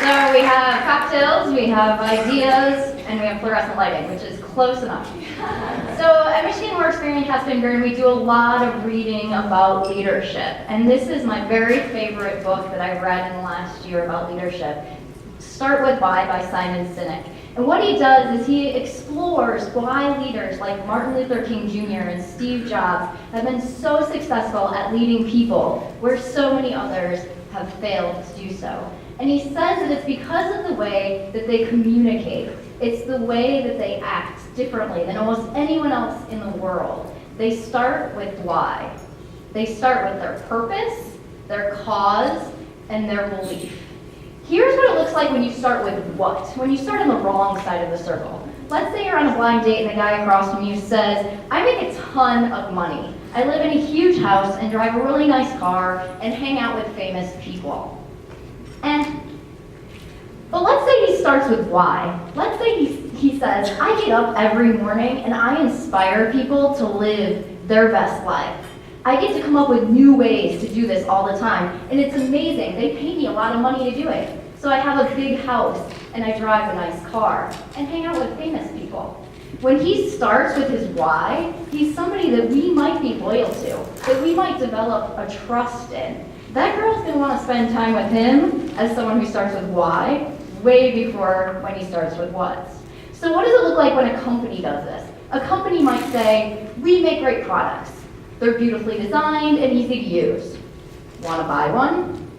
So we have cocktails, we have ideas, and we have fluorescent lighting, which is close enough. So at Michigan Works Berrien and Buren, we do a lot of reading about leadership. And this is my very favorite book that I've read in the last year about leadership. Start With Why by Simon Sinek. And what he does is he explores why leaders like Martin Luther King Jr. and Steve Jobs have been so successful at leading people where so many others have failed to do so. And he says that it's because of the way that they communicate. It's the way that they act differently than almost anyone else in the world. They start with why. They start with their purpose, their cause, and their belief. Here's what it looks like when you start with what. When you start on the wrong side of the circle. Let's say you're on a blind date and the guy across from you says, I make a ton of money. I live in a huge house and drive a really nice car and hang out with famous people. But let's say he starts with why. Let's say he says, I get up every morning and I inspire people to live their best life. I get to come up with new ways to do this all the time, and it's amazing. They pay me a lot of money to do it. So I have a big house and I drive a nice car and hang out with famous people. When he starts with his why, he's somebody that we might be loyal to, that we might develop a trust in. That girl's gonna wanna spend time with him as someone who starts with why, way before when he starts with what. So what does it look like when a company does this? A company might say, we make great products. They're beautifully designed and easy to use. Wanna buy one?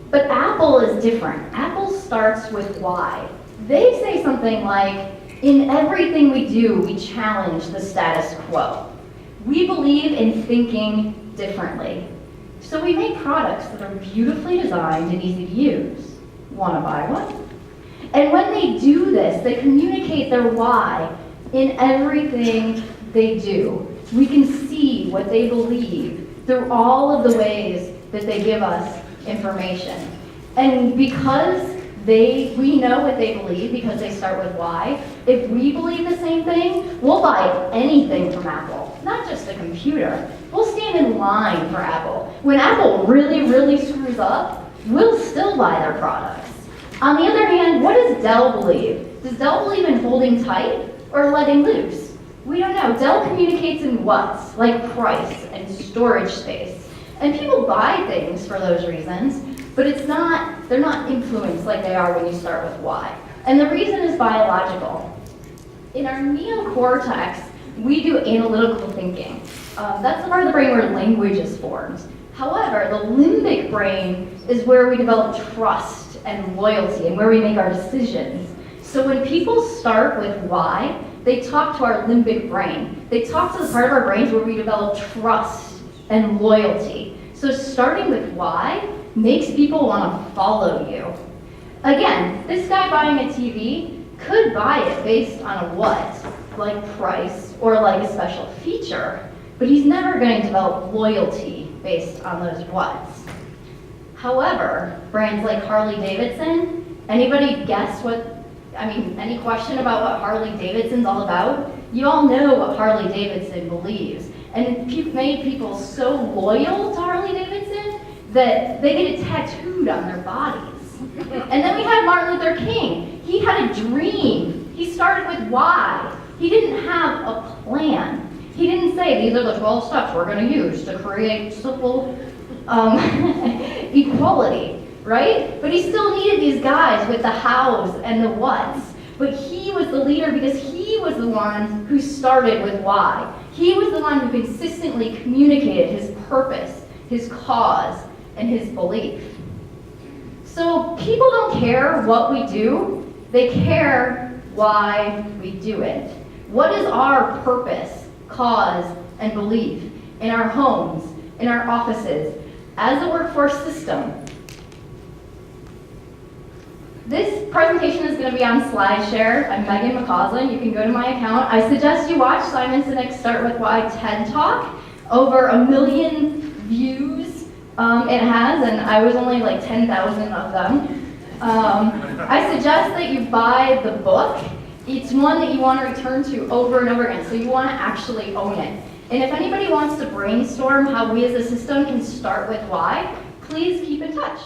But Apple is different. Apple starts with why. They say something like, in everything we do, we challenge the status quo. We believe in thinking differently. So we make products that are beautifully designed and easy to use. Want to buy one? And when they do this, they communicate their why in everything they do. We can see what they believe through all of the ways that they give us information. And because we know what they believe because they start with why, if we believe the same thing, we'll buy anything from Apple, not just a computer. We'll stand in line for Apple. When Apple really, really screws up, we'll still buy their products. On the other hand, what does Dell believe? Does Dell believe in holding tight or letting loose? We don't know. Dell communicates in what's, like price and storage space. And people buy things for those reasons, but they're not influenced like they are when you start with why. And the reason is biological. In our neocortex, we do analytical thinking. That's the part of the brain where language is formed. However, the limbic brain is where we develop trust and loyalty and where we make our decisions. So when people start with why, they talk to our limbic brain. They talk to the part of our brains where we develop trust and loyalty. So starting with why makes people want to follow you. Again, this guy buying a TV could buy it based on a what, like price or like a special feature, but he's never going to develop loyalty based on those whats. However, brands like Harley Davidson, anybody guess any question about what Harley Davidson's all about? You all know what Harley Davidson believes. And it made people so loyal to Harley Davidson that they get it tattooed on their bodies. And then we have Martin Luther King. He had a dream. He started with why. He didn't have a plan. He didn't say, these are the 12 steps we're going to use to create civil equality, right? But he still needed these guys with the hows and the whats. But he was the leader because he was the one who started with why. He was the one who consistently communicated his purpose, his cause, and his belief. So people don't care what we do, they care why we do it. What is our purpose, cause, and belief in our homes, in our offices, as a workforce system? This presentation is going to be on SlideShare. I'm Megan McCausland. You can go to my account. I suggest you watch Simon Sinek's Start With Why TED Talk. Over 1 million views it has, and I was only like 10,000 of them. I suggest that you buy the book. It's one that you want to return to over and over again, so you want to actually own it. And if anybody wants to brainstorm how we as a system can start with why, please keep in touch.